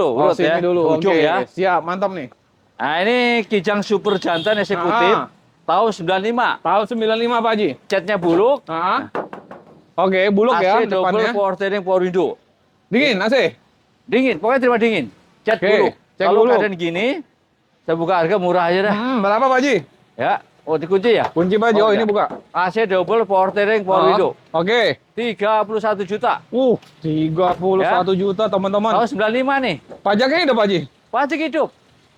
Urut ya. sini dulu. Ujung Oke, ya. siap, mantap nih. Nah, ini Kijang Super Jantan eksekutif tahun 95. Tahun 95 Pak Haji. Catnya buluk. Oke, buluk ya AC double depannya. power steering, power window. Dingin AC. Dingin, pokoknya terima dingin. Cat Oke, buluk. cek Kalau buluk. keadaan gini, saya buka harga murah aja dah. Berapa Pak Haji? Ya. Oh, dikunci ya? Kunci Pak Haji. Oh, ini buka. AC double power steering, power window. Oke. 31 juta. 31 juta teman-teman. Tahun 95 nih. Pajaknya udah Pak Haji? Pajak hidup.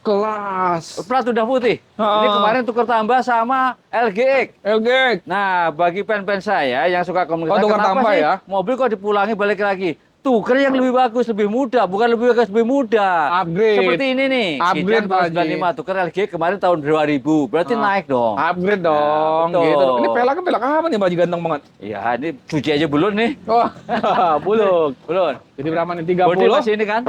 Kelas. Plat udah putih. Ini kemarin tukar tambah sama LGX. LG. Nah, bagi pen-pen saya yang suka komunikasi, tukar kenapa tambah sih ya? mobil kok dipulangi balik lagi? Tuker yang lebih bagus, lebih mudah, bukan lebih bagus, lebih mudah. Upgrade. Seperti ini nih. Upgrade, Kijang tahun Pak Haji. 95, tuker LGX kemarin tahun 2000. Berarti naik dong. Upgrade dong. betul. Gitu. Ini pelak apa nih Pak Haji, ganteng banget? Iya, ini cuci aja belum nih. Wah, buluk. Belum. Jadi berapa nih? Bodi 30? masih ini kan?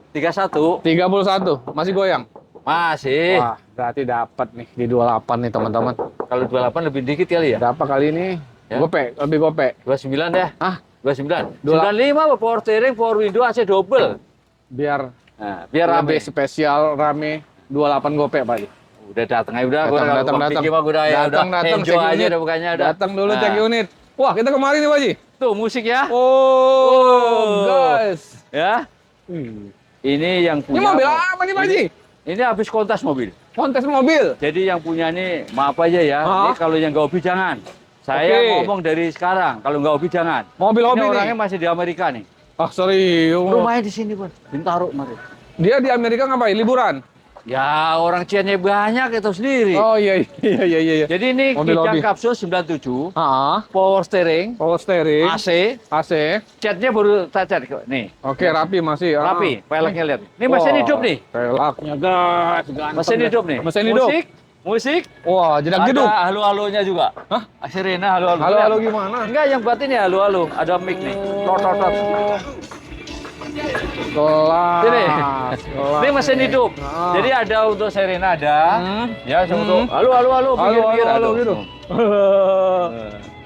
31. 31. Masih goyang? Masih. Wah, berarti dapat nih di 28 nih teman-teman. Kalau 28 lebih dikit kali ya? Berapa kali ini? Ya. Gope, lebih gope. 29 deh. Ah, 29. 95 power steering, power window, AC double. biar Nah, biar rame. lebih spesial rame 28 gope Pak Haji. Udah datang aja udah. Datang. Datang, Enjoy cek aja unit. udah bukannya udah. Datang dulu Nah, cek unit. Wah, kita kemarin nih Pak Haji. Tuh musik ya. Oh, guys. Ya. Ini yang Ini punya. mobil apa nih Pak Haji? Ini habis kontes mobil. Kontes mobil. Jadi yang punya nih maaf aja ya. Ini kalau yang nggak hobi jangan. Saya Oke. ngomong dari sekarang. Kalau nggak hobi jangan. Mobil Ini hobi orangnya nih. masih di Amerika nih. Ah, sorry. Rumahnya di sini pun. Bintaro kemarin. Dia di Amerika ngapain? Liburan? Ya orang Ciannya banyak itu sendiri. Oh iya. Jadi ini Mobil Kijang hobi. Kapsul 97. Ah, Power steering. power steering, AC. AC. Catnya baru saya cat kok. Nih. Oke, rapi masih. Rapi. Peleknya lihat. Ini mesin Wah, hidup nih. Pelaknya guys. Ganteng Mesin deh. hidup nih. Mesin hidup. Musik. Wah, jedak Ada jeduk. halo-halonya juga. Hah? Sirena halo-halo. Halo gimana? Enggak, yang buat ini halo-halo. Ada mic nih. Tot. Kelas. Sini. Kelas. Ini mesin hidup. Ah. Jadi ada untuk Sirena ada. Ya, untuk halo Halo pinggir-pinggir ada. gitu.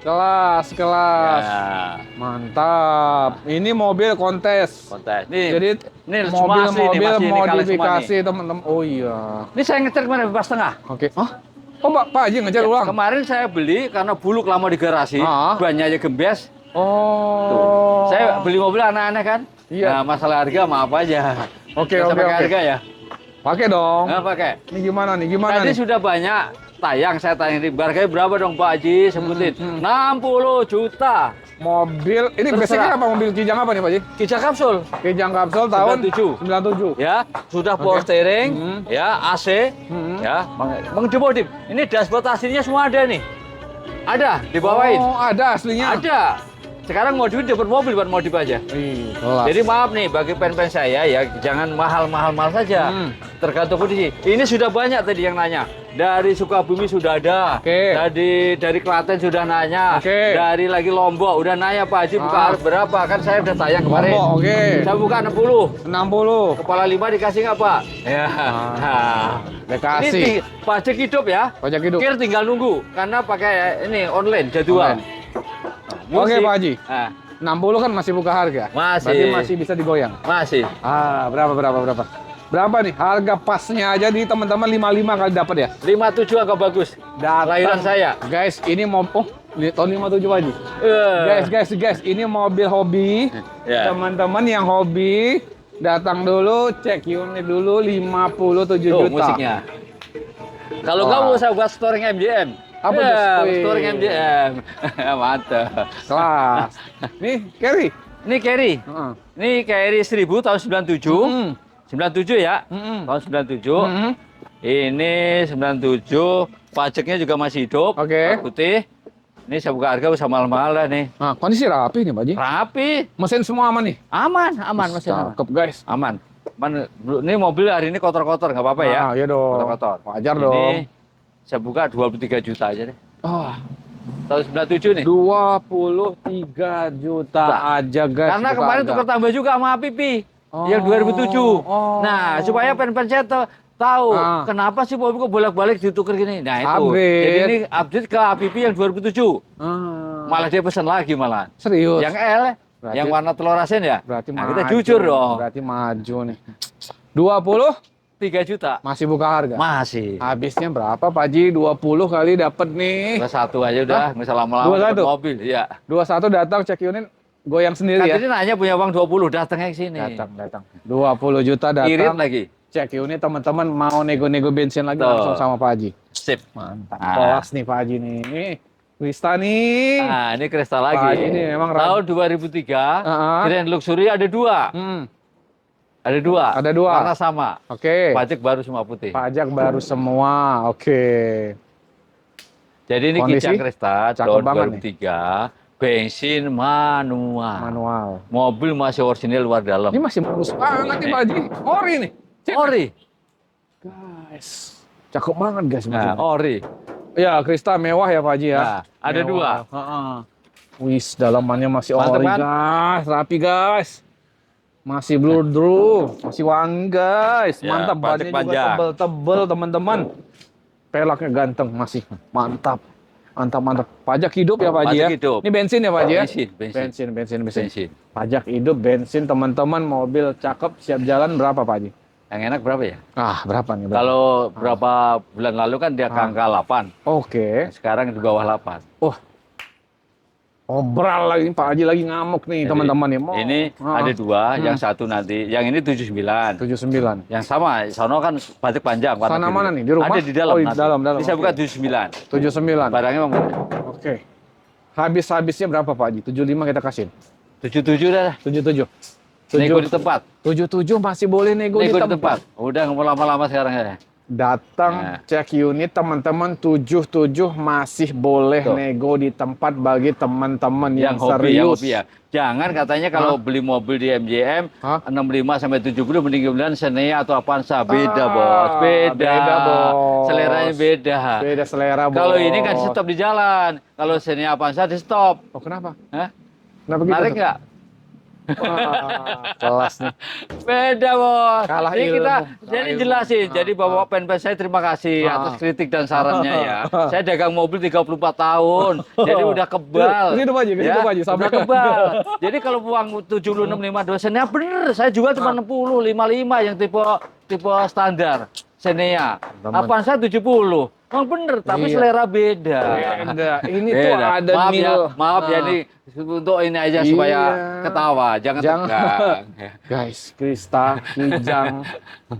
Kelas. Ya. Mantap. Ini mobil kontes. Kontes. Nih, Jadi ini semua asli nih, mobil masih ini kali semua modifikasi nih. teman-teman. Oh iya. Ini saya ngecer kemarin bebas tengah. Oke. Oh, Pak Haji ngejar ulang. Kemarin saya beli karena buluk lama di garasi, Ah. bannya aja gembes. Tuh. Oh. Saya beli mobil aneh-aneh kan. Iya. Nah, masalah harga maaf aja. Oke, Nggak usah oke, pakai oke. harga ya. Pakai dong. Nggak pakai. Ini gimana nih? Gimana Tadi nih? sudah banyak tayang, saya tanya nih, harganya berapa dong Pak Haji? Sebutin. 60 juta. Mobil ini Terserah. basicnya apa? Mobil Kijang apa nih Pak Haji? Kijang Kapsul. Kijang Kapsul tahun 97. Ya, sudah power steering, ya, AC, ya, mengdemodif. Ini dashboard aslinya semua ada nih. Ada, dibawain. Oh, ada aslinya. Ada. Sekarang modif dapat mobil buat modif aja. Kelas. Jadi maaf nih bagi pen-pen saya ya, jangan mahal-mahal saja. Tergantung kondisi. Ini sudah banyak tadi yang nanya. Dari Sukabumi sudah ada. Oke. Dari Klaten sudah nanya. Oke. Dari lagi Lombok udah nanya Pak Haji buka berapa? Kan saya udah tayang kemarin. Lombok, oke. Saya buka 60. 60. Kepala 5 dikasih nggak Pak? Ya. Nah. Dikasih. Ini pajak hidup ya. Pajak hidup. Kir tinggal nunggu karena pakai ini online jadwal. Online. Oke Musik. Pak Haji. Nah, 60 kan masih buka harga. Masih. Berarti masih bisa digoyang. masih. Berapa? Berapa nih? Harga pasnya aja di teman-teman 55 kali dapat ya? 57 agak bagus. Lahiran saya. Guys, ini mau tahun 57 Pak Haji. Guys, ini mobil hobi. Ya. Teman-teman yang hobi datang dulu, cek unit dulu 57 Tuh juta. musiknya. Kalau Wah. kamu usah buat storing MDM. Apa Ya, tuh? Wih. storing MDM. Mantap. Kelas. Nih, Kerry. Ini carry. Heeh. Ini carry 1000 tahun 97. 97 ya. Tahun 97. Ini 97. Pajaknya juga masih hidup. Oke. Putih. Ini saya buka harga usah mahal-mahal lah nih. Nah, kondisi rapi nih Pak Haji. Rapi. Mesin semua aman nih. Aman masih aman. Cakep guys. Aman. Ini mobil hari ini kotor-kotor nggak apa-apa ya. Iya dong. Kotor-kotor. Wajar Ini dong. saya buka 23 juta aja deh. Oh, Tahun 97 nih. 23 juta aja guys. Karena buka kemarin harga. tukar tambah juga sama Pipi. Oh. Yang 2007. Oh. Nah, supaya pen-pen saya tahu Ah. kenapa sih mobil kok bolak-balik ditukar gini. Nah, itu. Upgrade. Jadi ini update ke Pipi yang 2007. Ah. Malah dia pesan lagi malah. Serius. Yang L Berarti- yang warna telur asin ya. Berarti Nah, maju. kita jujur dong. Berarti maju nih. 20 3 juta. masih buka harga. Masih. Habisnya berapa Pak Haji? 20 kali dapat nih. 21 aja udah, misal lama-lama 21? dapat mobil. Iya. 21 datang cek unit goyang sendiri ya. Katanya nanya punya uang 20, datangnya ke sini. Datang. 20 juta Irit datang. lagi. Cek unit teman-teman mau nego-nego bensin lagi Tuh. langsung sama Pak Haji. Sip. Mantap. Ah. Kelas nih Pak Haji nih. Krista nih. Nah, ini Kristal Pak lagi. Haji ini memang Tahun 2003, Ah. Grand Luxury ada 2. Ada 2. Ada 2. Warna sama. Oke. Pajak baru semua putih. Pajak baru semua. Oke. Jadi ini Kondisi? Kijang Krista Cakep tahun banget 2003, bensin manual. Manual. Mobil masih orisinil luar dalam. Ini masih bagus banget nih Pak Haji. Ori nih. Cek. Ori. Guys. Cakep banget guys. Nah, maksudnya. ori. Ya, Krista mewah ya Pak Haji ya. Nah, ada Mewah. 2. Heeh. Wis, dalamannya masih Mantep, ori kan? guys, rapi guys. Masih blue drew, masih wangi guys. Ya, Mantap, pajak bannya juga panjang. tebel-tebel teman-teman. Pelaknya ganteng masih. Mantap. Mantap. Pajak hidup ya Pak Haji Pajak ya. hidup. Ini bensin ya Pak Haji ya? Bensin. Bensin. Pajak hidup, bensin teman-teman, mobil cakep, siap jalan berapa Pak Haji? Yang enak berapa ya? Ah, berapa nih? Berapa? Kalau berapa bulan lalu kan dia ke angka 8. Oke. Sekarang di bawah 8. Oh. Obral lagi Pak Haji lagi ngamuk nih Jadi, teman-teman ya. Mau. Ini ada 2, yang satu nanti, yang ini 79. 79. Yang sama, sono kan batik panjang. warna Sana biru. mana nih? Di rumah? Ada di dalam. Oh, di nanti. dalam. Ini saya Oke. buka 79. 79. Barangnya memang Oke. Habisnya berapa Pak Haji? 75 kita kasih. 77 dah. 77. Nego di tempat. 77 masih boleh nego di tempat. Udah nggak mau lama-lama sekarang ya. Datang Nah. cek unit teman-teman 77 masih boleh Tuh. nego di tempat bagi teman-teman yang hobi, yang serius. hobi ya. Jangan katanya kalau beli mobil di MJM Hah? 65 sampai 70 mending kemudian Xenia atau Avanza. Beda, Ah, Bos. Beda. beda, Bos. Seleranya beda. Beda selera bos. Kalau ini kan di stop di jalan. Kalau Xenia Avanza di stop. Oh kenapa? Hah? Kenapa gitu? Menarik tuh? nggak? Wah, kelas nih. Beda, Bos. Kalah Jadi ilmu. kita Kalah jadi ilmu. jelasin. Jadi Bapak penpen saya terima kasih Ah. atas kritik dan sarannya ya. Saya dagang mobil 34 tahun. Jadi udah kebal. Ke situ, Pak Haji, ke situ, Pak Haji, sampai. Udah kebal. Jadi kalau uang 76 dosennya bener, saya juga cuma 60, 55 yang tipe standar. Xenia. Teman. Avanza 70. Emang bener, tapi Iya. selera beda. Beda. Ini tuh Beda. ada maaf ya, nil. maaf ya Ah. ini untuk ini aja Iya. supaya ketawa, jangan tegang. Guys, Krista, Kijang,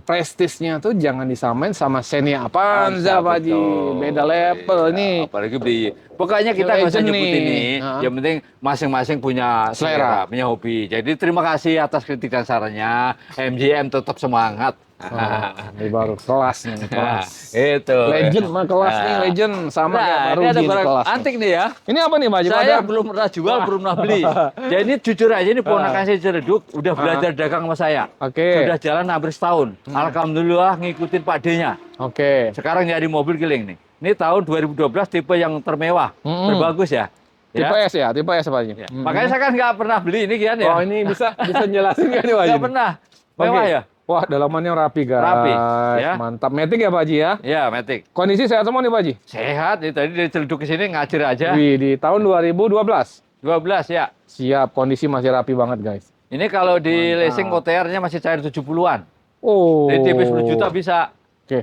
prestisnya tuh jangan disamain sama Xenia Avanza, Pak Haji. Betul. Beda level Iya, nih. apalagi beli. Pokoknya kita nggak usah Legend nyebut nih. ini. Hah? Yang penting masing-masing punya Selera. punya hobi. Jadi terima kasih atas kritik dan sarannya. MJM tetap semangat. Ini baru kelas nih, kelas. Itu. Legend mah kelas nih, Nah. legend sama kayak Nah, baru ini ada di barang kelas. antik nih ya. Ini apa nih, Pak Haji? Saya Ada- belum pernah jual, belum pernah beli. Jadi ini jujur aja, ini ponakan saya Ciledug, udah belajar dagang sama saya. Oke. Sudah jalan hampir setahun. Alhamdulillah ngikutin Pak D-nya. Oke. Sekarang nyari mobil giling nih. Ini tahun 2012 tipe yang termewah, terbagus ya. Tipe Ya. S ya, tipe S Pak Haji. Ya. Makanya saya kan nggak pernah beli ini Kian ya. Oh, ini bisa jelasin nggak nih, Pak Haji? Nggak pernah. Mewah Oke. ya? Wah, dalamannya rapi, guys. Rapi, ya. Mantap. Matic ya, Pak Haji ya? Ya, Matic. Kondisi sehat semua nih, Pak Haji? Sehat, ini tadi dari Ciledug ke sini ngajar aja. Wih, di tahun 2012. 12 ya. Siap, kondisi masih rapi banget, guys. Ini kalau di Mantap. leasing OTR-nya masih cair 70-an. Oh. Jadi DP 10 juta bisa. Oke.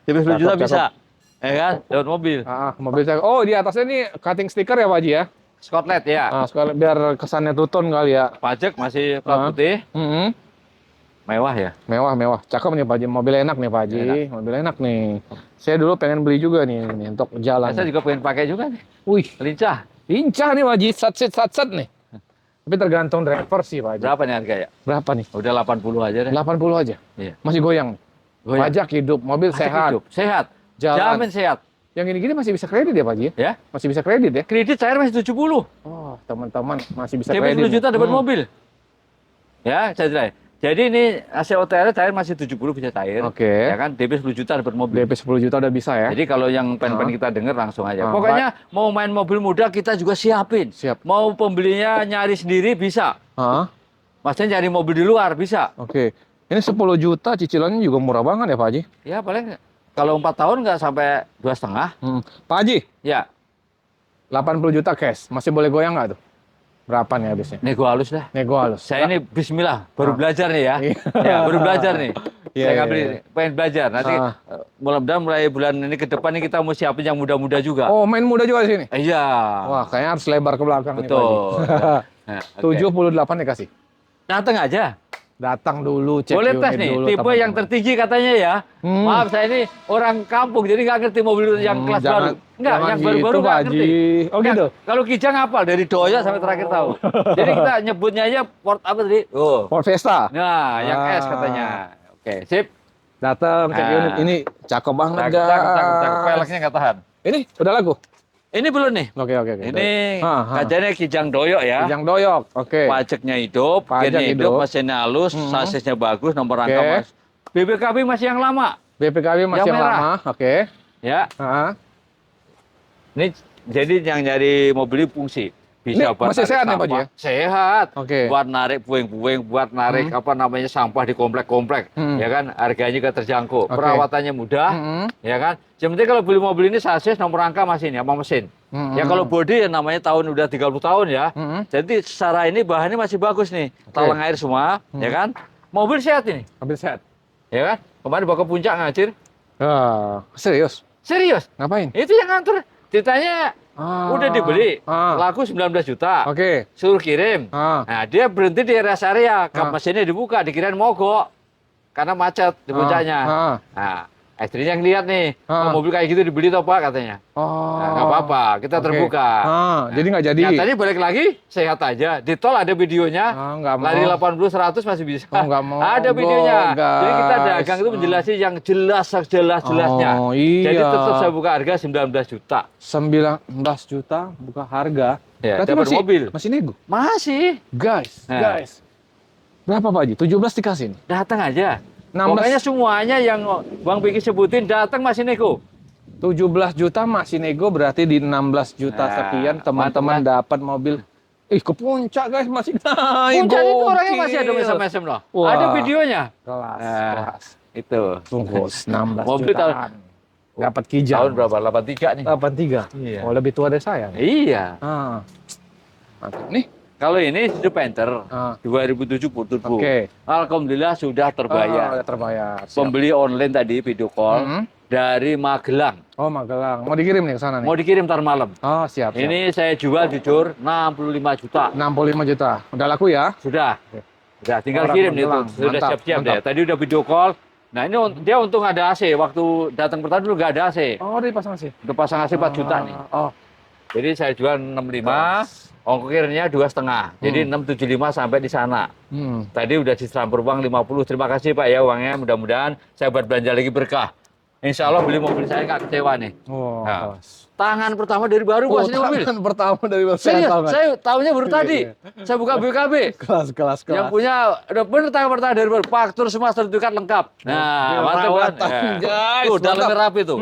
DP 10 juta Cakep, bisa. Ya kan? Lewat mobil. Mobil saya. Oh, di atasnya nih cutting stiker ya, Pak Haji ya? Scotland ya. Sekali biar kesannya two-tone kali ya. Pajak masih plat putih. Mewah ya. Mewah. Cakep nih, Pak Haji. Mobil enak nih, Pak Haji. Mobil enak nih. Saya dulu pengen beli juga nih untuk jalan. Saya juga pengen pakai juga nih. Wih, Lincah. lincah nih, Pak Haji. Sat-sat nih. Tapi tergantung driver sih, Pak Haji. Berapa nih harga ya? Berapa nih? Udah 80 aja deh. 80 aja. Iya. Masih goyang. Goyang. Pajak hidup, mobil Pajak sehat. hidup. Sehat. Jalan. Jamin sehat. Yang gini-gini masih bisa kredit ya, Pak Haji? Ya. Masih bisa kredit ya? Kredit cair masih 70. Oh, teman-teman masih bisa DP kredit. 10 juta nih. dapat mobil. Ya, saya jelas. Jadi ini AC OTR cair masih 70 bisa cair. Oke. Ya kan? DP 10 juta dapat mobil. DP 10 juta udah bisa ya? Jadi kalau yang pen-pen kita dengar langsung aja. Ah, Pokoknya mau main mobil muda kita juga siapin. Siap. Mau pembelinya nyari sendiri bisa. Hah? Maksudnya nyari mobil di luar bisa. Oke. Ini 10 juta cicilannya juga murah banget ya, Pak Haji? Ya paling kalau 4 tahun nggak sampai 2,5. Pak Haji, Ya 80 juta cash. Masih boleh goyang nggak tuh? Berapa nih habisnya? Nego halus dah. Nego halus. Saya ini bismillah, baru belajar nih ya. Iya. Ya, baru belajar nih. Iya, Saya iya, ngambil, iya. pengen belajar. Nanti mudah-mudahan mulai bulan ini ke depan ini kita mau siapin yang muda-muda juga. Oh, main muda juga di sini. Iya. Wah, kayaknya harus lebar ke belakang nih, Pak Haji. Betul. Nah, oke. 78 dikasih. Datang aja. Datang dulu, cek Boleh unit tes nih, dulu, tipe yang teman-teman. tertinggi katanya ya. Maaf, saya ini orang kampung, jadi nggak ngerti mobil yang kelas baru. Enggak, jangan yang baru-baru gitu, nggak Pak ngerti. Haji. Oh Enggak, gitu? kalau Kijang hafal, dari Doya sampai terakhir tahu. Jadi kita nyebutnya aja Ford apa tadi? Oh. Ford Fiesta. Nah, yang Ah. S katanya. Oke, sip. Datang, cek Nah. unit. Ini cakep banget, Cakep, cakep. guys. Peleknya nggak tahan. Ini udah laku? Ini belum nih. Oke. Ini Ah. kajiannya Kijang Doyok ya. Kijang doyok, oke. Pajaknya hidup, Pajak gennya hidup, hidup. mesinnya halus, sasisnya bagus, nomor rangka Oke. mas. BBKB masih yang lama, BPKB masih Yang yang merah. lama, oke. ya. Ah. Ini jadi yang nyari mobil ini fungsi. Ini Bisa buat masih narik sehat nih, Pak Haji, sampah. Sehat. Oke. Buat narik puing-puing, buat narik apa namanya sampah di komplek-komplek, ya kan? Harganya juga terjangkau. Oke. Perawatannya mudah, ya kan? Yang penting kalau beli mobil ini sasis, nomor rangka masih ini, sama mesin. Ya kalau body ya namanya tahun udah 30 tahun ya. Jadi secara ini bahannya masih bagus nih. Talang air semua, ya kan? Mobil sehat ini, Mobil sehat. ya kan? Kemarin bawa ke puncak ngacir. Ah, serius? Serius, Ngapain? itu yang nganter. Ditanya, udah dibeli, Ah. laku 19 juta. Oke. Suruh kirim. Ah. Nah, dia berhenti di rest area, kap mesinnya dibuka, dikirain mogok. Karena macet di puncaknya. Ah. Nah, istrinya yang lihat nih, Ah. "Oh, mobil kayak gitu dibeli toh Pak," katanya. Oh. Nah, nggak apa-apa, kita Oke. terbuka. Ah, jadi nggak jadi. Nyatanya balik lagi, sehat aja. Di tol ada videonya, Ah, nggak mau. lari 80-100 masih bisa. Oh, nggak mau. Ada videonya. Guys. Jadi kita dagang itu menjelasin yang jelas-jelasnya. Oh, iya. Jadi tetap saya buka harga 19 juta. 19 juta buka harga. Ya, Berarti dapat masih, mobil. masih nego. Masih. Guys, Nah. guys. Berapa Pak Haji? 17 dikasih nih. Datang aja. 16. Pokoknya semuanya yang Bang Piki sebutin datang masih nego. 17 juta masih nego, berarti di 16 juta Nah, sekian teman-teman mantap, dapat mobil. Ih, ke puncak guys, masih naik. Puncak itu orangnya gokil. masih ada mesem-mesem loh. Wah. Ada videonya. Kelas, Nah, kelas. itu. Bungkus 16 Mobil jutaan. Dapat kijang. Tahun berapa? 83 nih. 83. Iya. Oh, lebih tua dari saya nih. Iya. Ah. Mantap. Nih. Kalau ini The Panther Ah. 2007 turbo. Oke. Alhamdulillah sudah terbayar. Udah terbayar. Siap. Pembeli online tadi video call dari Magelang. Oh, Magelang. Mau dikirim nih ke sana nih. Mau dikirim ntar malam. Oh, siap, siap. Ini saya jual jujur 65 juta. 65 juta. Udah laku ya? Sudah. Sudah tinggal Orang kirim nih Magelang. tuh. Sudah Mantap, siap-siap deh. mantap. Tadi udah video call. Nah ini dia untung ada AC. Waktu datang pertama dulu nggak ada AC. Oh, udah dipasang sih. Udah pasang AC 4 juta nih. Oh, Jadi saya jual 65. Ongkirnya 2,5. Jadi 675 sampai di sana. Tadi udah ditransfer uang 50. Terima kasih Pak ya uangnya. Mudah-mudahan saya buat belanja lagi berkah. Insya Allah beli mobil saya nggak kecewa nih. Oh, Nah, kelas. tangan pertama dari baru Oh, Mas ini mobil. tangan pertama dari Bapak. Serius, tahu nggak? saya tahunya baru Iya, tadi. iya. Saya buka BKB. Kelas. Yang punya udah bener tangan pertama dari baru. Faktur semua sertifikat lengkap. Nah, mantap kan? perawatan, guys. Tuh, dalamnya Mantap. rapi tuh.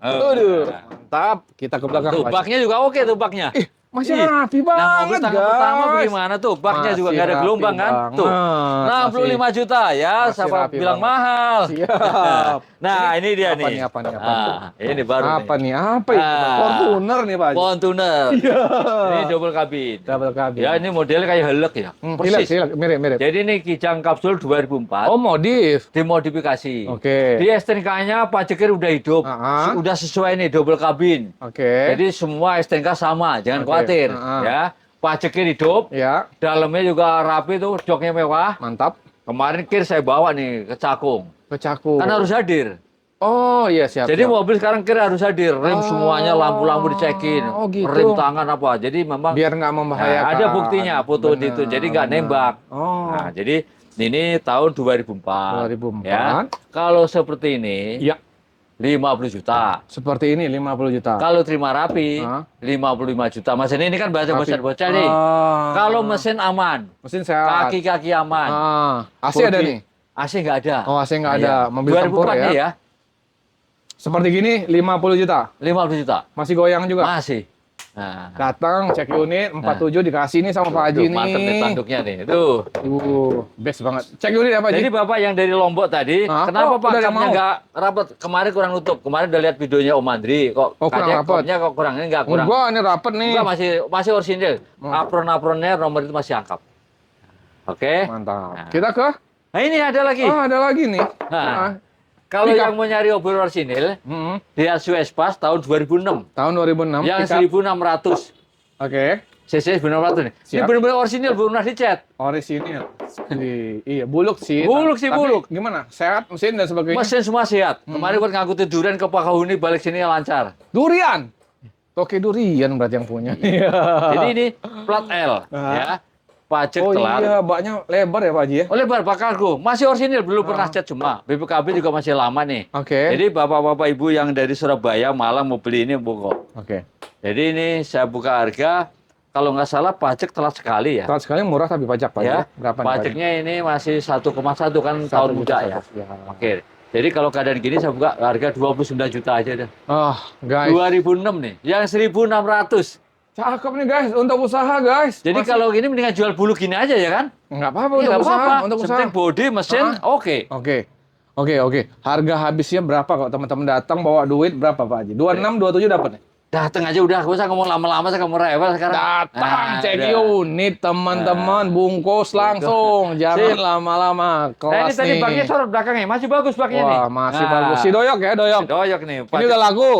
Aduh, mantap. Kita ke belakang. Tuh, Pak. baknya juga oke tuh baknya. Masih Ih. rapi Nah, mobil banget, tangan guys. pertama bagaimana tuh? Baknya juga Masih nggak ada rapi gelombang kan? Tuh. banget. 65 juta ya, masih siapa rapi bilang banget. mahal. Siap. Nah, ini dia Apa nih, apa nih, apa nih? ini baru Apa nih. nih? Apa itu? Ah. Fortuner nih, Pak Haji. Pontuner. Iya. Ini double kabin. Double cabin. Ya, ini modelnya kayak helek ya. Hilak, Persis. hilak. Mirip. Jadi ini Kijang Kapsul 2004. Oh, modif. Dimodifikasi. Oke. Di STNK-nya pajaknya udah hidup. Ah. Udah sesuai nih double kabin. Oke. Jadi semua STNK sama, jangan Oke. khawatir Ah. ya. Pajaknya hidup, Ya, dalamnya juga rapi tuh, joknya mewah. mantap. Kemarin kir saya bawa nih ke Cakung. Kecakup. Kan harus hadir. Oh, iya siap. Jadi siap. mobil sekarang kir harus hadir. Rem Oh. semuanya lampu-lampu dicekin. Oh, gitu. Rem tangan apa. Jadi memang biar nggak membahayakan. ada buktinya foto Bener, itu. Jadi nggak bener. nembak. Oh. Nah, jadi ini tahun 2004. 2004. Ya. Kalau seperti ini, Ya, 50 juta. seperti ini 50 juta. Kalau terima rapi, Hah? 55 juta. Mesin ini kan bahasa Rapi. bocah-bocah nih. Ah. Kalau mesin aman, mesin sehat. kaki-kaki aman. AC ada Bodi- nih. AC nggak ada. Oh, AC nggak ada. Iya. Mobil tempur 2004 nih ya. ya. Seperti gini 50 juta. 50 juta. Masih goyang juga. Masih. Nah, Datang, cek unit, 47 dikasih nih sama Pak Haji tuh, nih. mantep nih tanduknya nih. Tuh. Best banget. Cek unit ya Pak Haji? Jadi Bapak yang dari Lombok tadi, Hah? kenapa Oh, Pak udah ada kapnya mau? nggak rapat? Kemarin kurang nutup. Kemarin udah lihat videonya Om Andri, kok Oh, kurang katanya rapat. kopnya kok kurang, ini nggak kurang. Enggak, ini rapet nih. Enggak, masih orisinil. Apron-apronnya nomor itu masih angkap. Oke. Mantap. Nah. Kita ke? Nah ini ada lagi. Ada lagi nih. Nah, kalau Pickup. yang mau nyari mobil orisinil, Hmm. Daihatsu Espas tahun 2006. Tahun 2006. Yang pickup. 1600. Oke. CC 1600 nih. Ini Siap. benar-benar orisinil, belum pernah dicat. Orisinil. Iya, buluk sih. Buluk sih, Tapi buluk. Gimana? Sehat mesin dan sebagainya? Mesin semua sehat. Kemarin buat ngangkutin durian ke Pakahuni, balik sini lancar. Durian. Toke durian berarti yang punya. Iya. Jadi ini plat L, ya. Pajak Oh telat. iya, baknya lebar ya Pak Haji ya? Oleh Bar Kargo, masih orisinil, belum pernah cat cuma. BPKB juga masih lama nih. Oke. Jadi bapak-bapak ibu yang dari Surabaya, Malang mau beli ini pokok. Oke. Jadi ini saya buka harga, kalau nggak salah pajak telat sekali ya. Telat sekali murah tapi pajak Pak Haji Ya, Berapa nih, pajaknya ini masih 1,1 kan Pak Haji? tahun 1 muda juta ya. satu. Oke. Jadi kalau keadaan gini saya buka harga 29 juta aja deh. Guys. 2006 nih, yang 1600. Cakep nih guys, untuk usaha guys. Jadi kalau gini mendingan jual bulu gini aja ya kan? Nggak apa-apa Ya, untuk nggak usaha. apa-apa. Untuk usaha. Penting body, mesin, oke. Oke. Harga habisnya berapa kalau teman-teman datang bawa duit berapa Pak Haji? 26, 27 dapat nih? Datang aja udah, gak usah ngomong lama-lama, saya kamu rewel sekarang. Datang, cek udah. unit teman-teman, bungkus langsung. Jangan Sip. lama-lama. Nah ini Kelas tadi nih. baknya sorot belakangnya, masih bagus baknya nih. Wah, masih Nah, bagus. Si doyok ya, doyok. si doyok nih. Ini udah laku.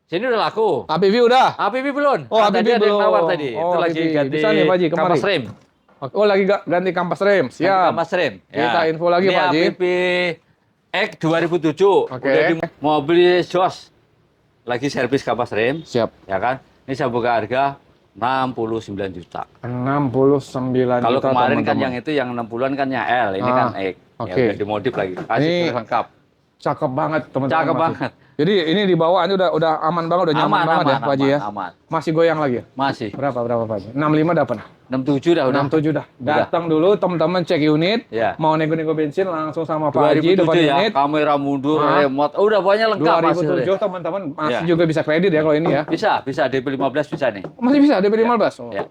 Sini udah laku. APV udah. APV belum? Oh, Kan APV tadi ada yang belum. nawar tadi. Oh, Itu lagi APV. ganti Bisa nih, Pak Haji, kemari. kampas rem. Oh, lagi ganti kampas rem. Ganti Siap. kampas rem. Kita info lagi, ini Pak Haji. APV X 2007. Oke. Udah di mobil Jos. Lagi servis kampas rem, Siap. ya kan? Ini saya buka harga 69 juta. 69 Kalau juta, kemarin kan teman-teman. yang itu yang 60-an kan yang L, ini kan X. oke. Ya udah dimodif lagi. Kasih Ini lengkap. Cakep banget teman-teman. Cakep masih. banget. Jadi ini di bawah ini udah aman banget, udah nyaman banget ya Pak Haji ya. aman. Masih goyang lagi ya? Masih. Berapa Pak Haji? 65 dapat? 67 dah udah. 67 dah. Datang dulu teman-teman cek unit. Ya. Mau nego-nego bensin langsung sama Pak Haji 2007 depan ya, unit. kamera mundur, Ah. remote, udah pokoknya lengkap 2007 teman-teman masih Ya. juga bisa kredit ya kalau ini ya. Bisa DP 15 bisa nih. Masih bisa DP 15. Oh. Ya.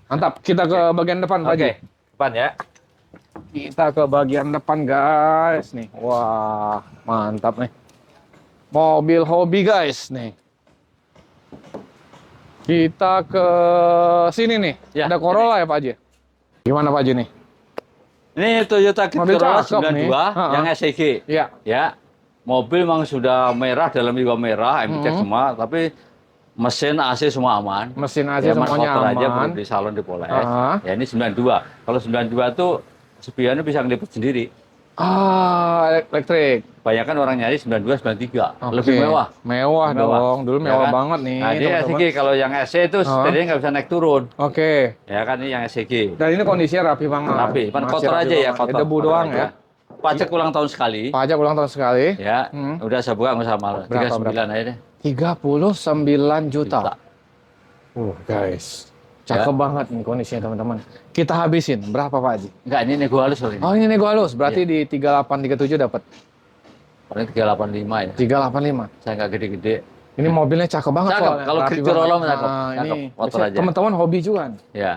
Mantap. Kita ke bagian depan Pak Haji. Oke, depan ya. Kita ke bagian depan guys nih. Wah, mantap nih. Mobil hobi guys nih. Kita ke sini nih. Ya, Ada Corolla ya Pak Haji? Gimana Pak Haji nih? Ini Toyota Mobil Corolla cakep 92 nih. yang SEG. Iya. Ya. Mobil memang sudah merah, dalam juga merah, MPCX semua, tapi mesin AC semua aman. Mesin AC Ya, semuanya motor aja aman. belum di salon dipoles. Ah. Ya ini 92. Kalau 92 tuh spionnya bisa ngelipet sendiri. Elektrik. Kebanyakan orang nyari 92, 93. Oke. Lebih mewah. Mewah dong. Dulu Ya mewah kan? banget nih. Nah, dia teman-teman. SEG. Kalau yang SC itu setirnya nggak bisa naik turun. Oke. Ya kan, ini yang SEG. Dan ini kondisinya rapi banget. Rapi, cuman Masih kotor rapi aja ya, banget. kotor. Debu Kotor doang aja. ya. Pajak ulang tahun sekali. Pajak ulang tahun sekali. Ya, udah saya buka nggak usah malu. Berapa, 39 aja deh. 39 juta. Juta. Guys. Cakep banget nih kondisinya teman-teman. Kita habisin. Berapa Pak Haji? Enggak, ini nego halus loh ini. Oh ini nego halus. Berarti di 3837 dapat. Paling 385 ya. 385. Saya nggak gede-gede. Ini mobilnya cakep banget Cakep. soalnya. Kalau Rapi Corolla banget. mah cakep. Nah, Cakep. ini Motor bisa- aja. teman-teman hobi juga. Ya.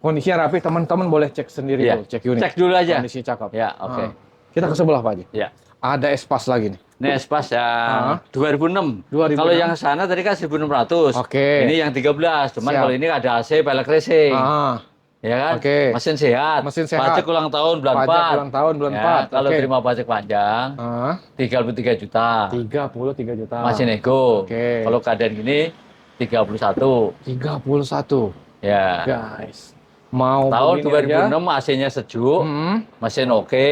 Kondisinya rapi, teman-teman boleh cek sendiri Iya. tuh, cek unit. Cek dulu aja. Kondisi cakep. Ya, oke. Ah. Kita ke sebelah Pak Haji. Ya. Ada Espas lagi nih. Ini Espas yang 2006. 2006. Kalau yang sana tadi kan 1600. Oke. Ini yang 13. Cuman Siap. kalau ini ada AC, pelek racing. Ya kan? Oke. Mesin sehat. Mesin sehat. Pajak ulang tahun bulan 4. Pajak ulang tahun bulan Ya, 4. kalau Oke. terima pajak panjang, 33 juta. 33 juta. Masih nego. Oke. Kalau keadaan gini 31. 31. Ya. Guys. Mau Tahun begini 2006 AC-nya sejuk, mesin oke,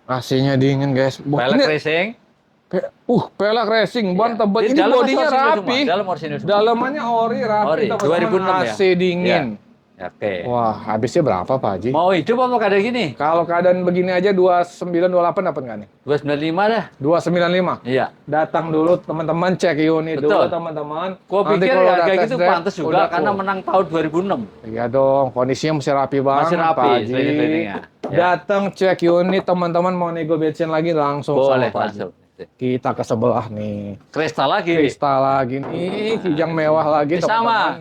AC-nya dingin guys. pelek racing. Pelek racing, ban Iya. tebal. Di Ini dalam bodinya masih orisinil rapi. semua, dalam orisinil semua. Dalamannya ori rapi. Ori, teman-teman. 2006 ya? AC dingin. Ya, oke. Wah, habisnya berapa Pak Haji? Mau hidup apa keadaan gini? Kalau keadaan begini aja 2928 dapat nggak nih? 295 dah. 295. Iya. Datang dulu teman-teman cek unit Betul. dulu teman-teman. Gua Nanti pikir kalau udah harga test gitu drive, pantas juga udah karena full. menang tahun 2006. Iya dong, kondisinya masih rapi banget Masih rapi, Pak Haji. cleaning-cleaningnya. Ya. Datang cek unit teman-teman mau nego bensin lagi langsung Boleh sama Pak Haji. langsung. Kita ke sebelah nih. Krista lagi. Krista lagi nih, kijang mewah lagi. Ini sama.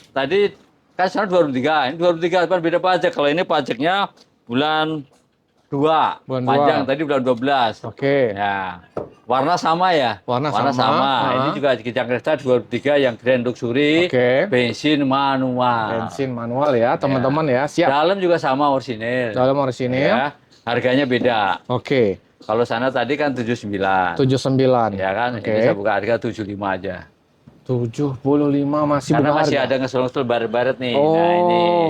Tadi kan sekarang 2003. Ini 2003 kan beda pajak. Kalau ini pajaknya bulan 2. Bulan Panjang 2. tadi bulan 12. Oke. Ya. Warna sama ya? Warna sama. Ini juga kijang Krista 2003 yang Grand Luxury. Oke. Bensin manual. Bensin manual ya, teman-teman ya. Siap. Dalam juga sama orisinil. Dalam orisinil. Ya. Harganya beda. Oke. Kalau sana tadi kan 79. 79. Ya kan? Oke. Ini saya buka harga 75 aja. 75 masih Karena buka masih harga. ada ngesul-ngesul baret-baret nih. Oh, Nah,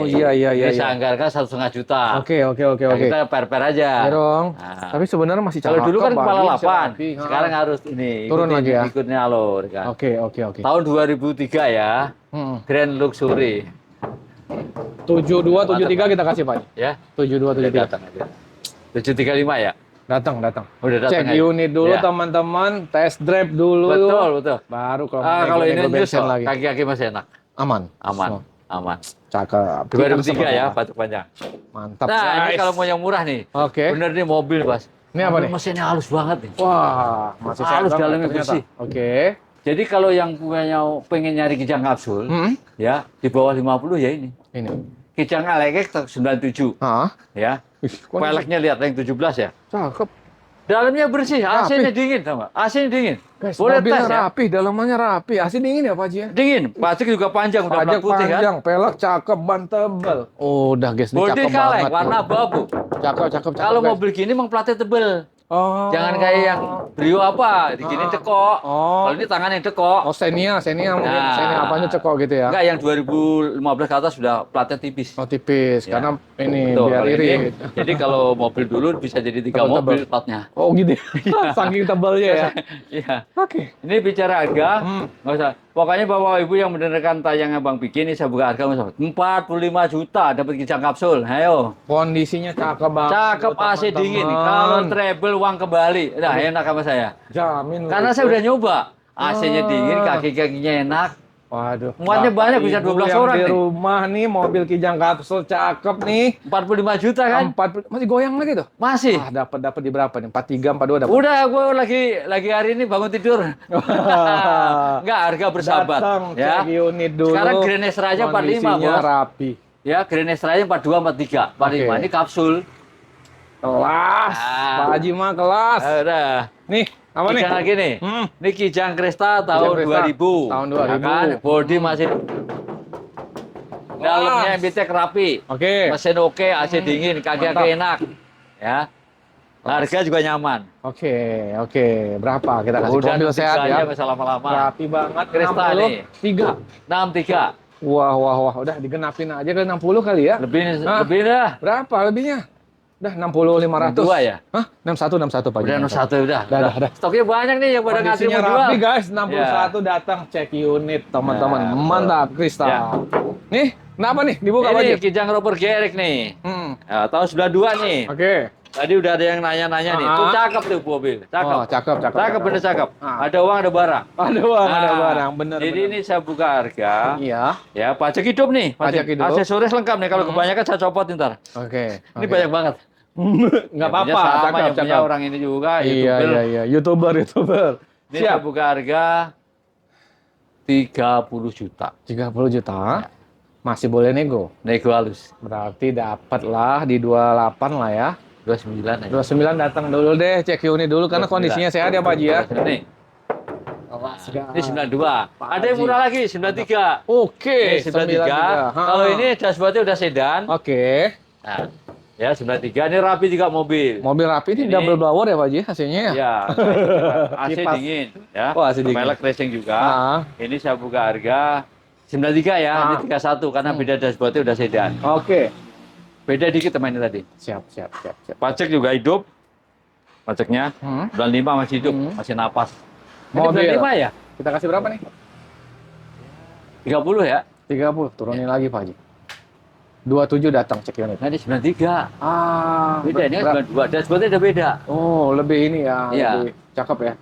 ini. iya. Ini saya anggarkan 1,5 juta. Oke. Nah, kita per-per aja. Ya dong. Nah. Tapi sebenarnya masih Kalau dulu kan cakep, kepala bagus, 8. rapi. Sekarang harus ini. Turun lagi ya? Ikutnya alur kan. Oke. Tahun 2003 ya. Grand Luxury. 72, 73 kita kasih Pak. Ya. 72, 73. Datang aja. 735 ya. Datang. Udah datang Cek aja. unit dulu Ya. teman-teman, test drive dulu. Betul. Baru Kalau ini nego-nego news bensin kok, lagi. kaki-kaki masih enak. Aman. Aman. Cakep. 2003 ya, batuk panjang. Mantap. Nah, ini guys. kalau mau yang murah nih. Oke. Bener nih mobil, Mas. Ini apa Mobil nih? Mesinnya halus banget nih. Wah, masih Halus, cakep dalamnya ternyata. bersih. Oke. Jadi kalau yang pengen nyari kijang kapsul, ya di bawah 50 ya ini. Ini. Kijang Alekek 97, Hah? ya. Ih, kok Peleknya lihat yang 17 ya. cakep. Dalamnya bersih, AC-nya dingin, tau nggak? AC-nya dingin. Guys, Boleh mobilnya tes ya. rapi, dalamannya rapi. Asli dingin ya Pak Haji ya? Dingin, plastik juga panjang, udah Pajak plat putih kan. panjang, pelek cakep, ban tebel. Oh, udah guys, ini Bodi cakep kaleng, banget. warna abu-abu. Cakep. Kalau guys. mobil gini emang platnya tebel. Oh. Jangan kayak yang Brio apa, digini cekok. Oh. Kalau ini tangan yang cekok. Oh, Xenia mungkin. Nah. Xenia apanya cekok gitu ya? Enggak, yang 2015 ke atas sudah platnya tipis. Oh, tipis. Ya. Karena ini Tuh, biar kalau ini, irit. jadi kalau mobil dulu bisa jadi 3 Tebel-tebel. mobil platnya. Oh, gitu. Saking tebalnya ya. Iya. Oke. Ini bicara harga, nggak usah. Pokoknya Bapak Ibu yang mendengarkan tayangan Bang Piki ini saya buka harga Mas. 45 juta dapat kijang kapsul. Ayo. Kondisinya cakep banget. Cakep, buat AC teman-teman. dingin. Kalau treble uang kembali. Nah, enak sama saya. Jamin. Karena saya udah nyoba. AC-nya Ah. dingin, kaki-kakinya enak. Waduh. Muatnya Bapak banyak, bisa Ibu 12 yang orang di nih. rumah nih mobil kijang kapsul cakep nih. 45 juta kan? 40 masih goyang lagi tuh. Masih. Ah, dapat di berapa nih? 43, 42 dapat. Udah, gue lagi hari ini bangun tidur. Enggak, harga bersahabat. Datang, Ya. cek unit dulu. Sekarang Grand Extra aja 45, Kondisinya Bos. rapi. Ya, Grand Extra aja 42, 43. 45 Oke. ini kapsul. Kelas. Ah. Pak Haji mah kelas. Udah. Nih, apa nih? Kijang lagi nih. Ini Kijang Krista tahun Krista, 2000. tahun Ya 2000. kan? Bodi masih dalamnya MBTEK rapi. Oke. Mesin oke, AC dingin, kaki-kaki enak. Ya. Harga juga nyaman. Oke. Berapa kita kasih Udah mobil sehat ya? bisa lama-lama. Rapi banget. Krista nih. 3. 63. Wah. Udah digenapin aja ke 60 kali ya. Lebih Hah? lebih dah. Berapa lebihnya? Udah 60 500. 2 ya? Hah? 61 Pak Haji. Udah 61 udah. Udah. Stoknya banyak nih yang pada ngasih Kondisinya mau jual. rapi guys, 61 datang cek unit teman-teman. Ya, Mantap, Krista. Ya. Nih, kenapa nih? Dibuka Pak Haji? Ini Kijang Roper Gerek nih. Ya, tahun 92 nih. Oke. Tadi udah ada yang nanya-nanya nih. Tuh cakep tuh mobil. Cakep. Oh, cakep. Cakep, bener cakep. Ah. Ada uang, ada barang. Ada uang, ada Nah, barang, bener. Jadi ini saya buka harga. Iya. Ya, pajak hidup nih. Pajak hidup. Aksesoris lengkap nih. Kalau kebanyakan saya copot ntar. Oke. Ini banyak banget. Nggak Yang apa-apa, punya sama, cakep, yang punya cakep. orang ini juga. Iya. YouTuber. Ini saya Siap. buka harga 30 juta. 30 juta. Ya. Masih boleh nego. Nego halus. Berarti dapat lah di 28 lah ya. 29 aja. 29 datang dulu deh, cek unit dulu karena 29. kondisinya sehat ya Pak Haji ya. Nih. Ini 92. Ada yang murah lagi 93. Oke, Ini 93. Kalau ini dashboardnya udah sedan. Oke. Nah, ya 93. Ini rapi juga mobil. Mobil rapi ini Ini- double blower ya Pak Haji hasilnya ya? Ya, AC Kipas. dingin. Ya. Oh, AC dingin. Pelek racing juga. Ah. Ini saya buka harga 93 ya. Ah. Ini 31 karena beda dashboardnya udah sedan. Oke. Beda dikit teman ini tadi. Siap. Pajak juga hidup. Pajaknya bulan 5 masih hidup, masih napas. Ini Mobil. bulan 5 ya? Kita kasih berapa nih? 30 ya? 30, turunin lagi Pak Haji. 27 datang cek unit. Nah, ini 93. Ah, Beda, ini kan 92. Dashboardnya udah beda. Oh, lebih ini ya, Iya. lebih cakep ya.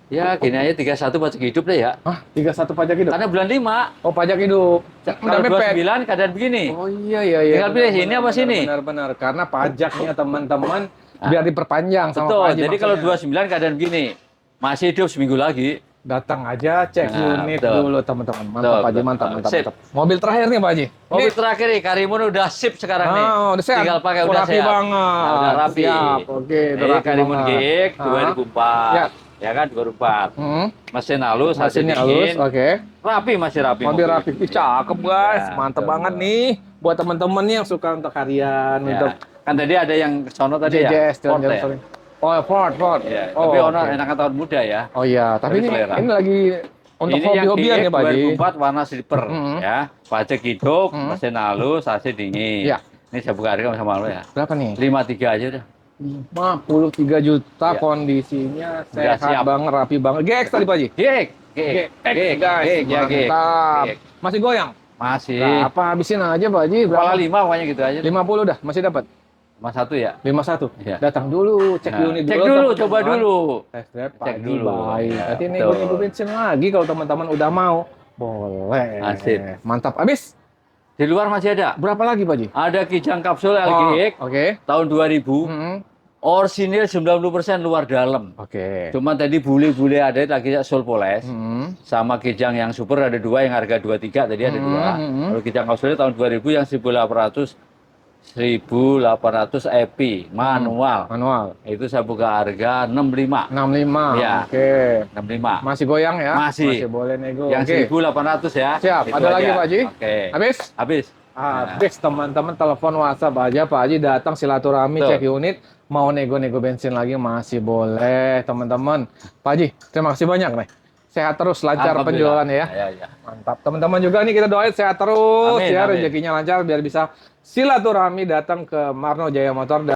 Ya, gini aja 31 pajak hidup deh ya. Hah, 31 pajak hidup? Karena bulan 5. Oh, pajak hidup. Kalau 29 keadaan begini. Oh iya. Tinggal pilih sini apa sini? Benar-benar karena pajaknya teman-teman biar diperpanjang sama Betul. Pak Haji. Jadi kalau maksudnya. 29 keadaan gini, masih hidup seminggu lagi. Datang aja cek Nah, unit betul. dulu teman-teman. Mantap Betul, Pak Haji, betul. mantap, mantap, Sip. mantap. Mobil terakhir nih Pak Haji. Mobil Ini- terakhir nih, Karimun udah sip sekarang nih. udah sehat. Tinggal pakai udah rapi sehat. banget. Nah, udah rapi. Siap. Oke, udah Ini rapi Karimun banget. GX Ah. 2004. Ya. Ya kan 2004. Mesin halus, AC Mesinnya halus, dingin. oke. Rapi, masih rapi. Mobil rapi, ih, cakep guys, Ya, mantep betul, banget betul. nih. Buat teman-teman nih yang suka untuk harian, Ya. untuk Kan tadi ada yang sono tadi JJS, ya. Ford ya. sorry. Oh, Ford. Ya, Oh, tapi ono oke. enakan tahun muda ya. Oh iya, tapi Dari ini selera. lagi untuk Ini yang hobi-hobian GX ya Pak Haji. 2004 warna silver ya. Pajak hidup, mesin halus, AC dingin. Ya. Ini saya buka harga sama lo ya. Berapa nih? 53 aja udah. 53 juta Ya. kondisinya Udah sehat siap. banget, rapi banget. GX tadi Pak Haji. GX, guys, ya GX. mantap. GX. Masih goyang? Masih. Berapa habisin aja Pak Haji? Kepala 5 pokoknya gitu aja. 50 dah, masih dapat. Mas satu ya. 51. Iya. Datang dulu, cek Nah, unit cek dulu. dulu, teman-teman. coba dulu. Test drive Cek pagi dulu. baik. Ya, Nanti betul. nego-nego bensin lagi kalau teman-teman udah mau. Boleh. Asik. Mantap. Habis? Di luar masih ada. Berapa lagi Pak Haji? Ada Kijang kapsul Oh, LGX Oke. tahun 2000. Orsinil 90% luar dalam. Oke. Cuma tadi bule-bule ada lagi soul poles. Hmm. Sama Kijang yang super ada dua yang harga 23 tadi ada dua. Kalau Kijang kapsulnya tahun 2000 yang 1800 EP manual. Manual. Itu saya buka harga 65. 65. Iya. Oke. 65. Masih goyang ya? Masih. boleh nego. Yang Oke. 1800 ya. Siap. Itu Ada lagi aja. Pak Haji? Oke. Habis? Habis. Habis teman-teman telepon WhatsApp aja Pak Haji datang silaturahmi Betul. cek unit mau nego-nego bensin lagi masih boleh teman-teman. Pak Haji terima kasih banyak nih. Sehat terus lancar Alhamdulillah. penjualan ya. Ya. Mantap teman-teman juga nih kita doain sehat terus Amin, ya amin. rezekinya lancar biar bisa silaturahmi datang ke Marno Jaya Motor.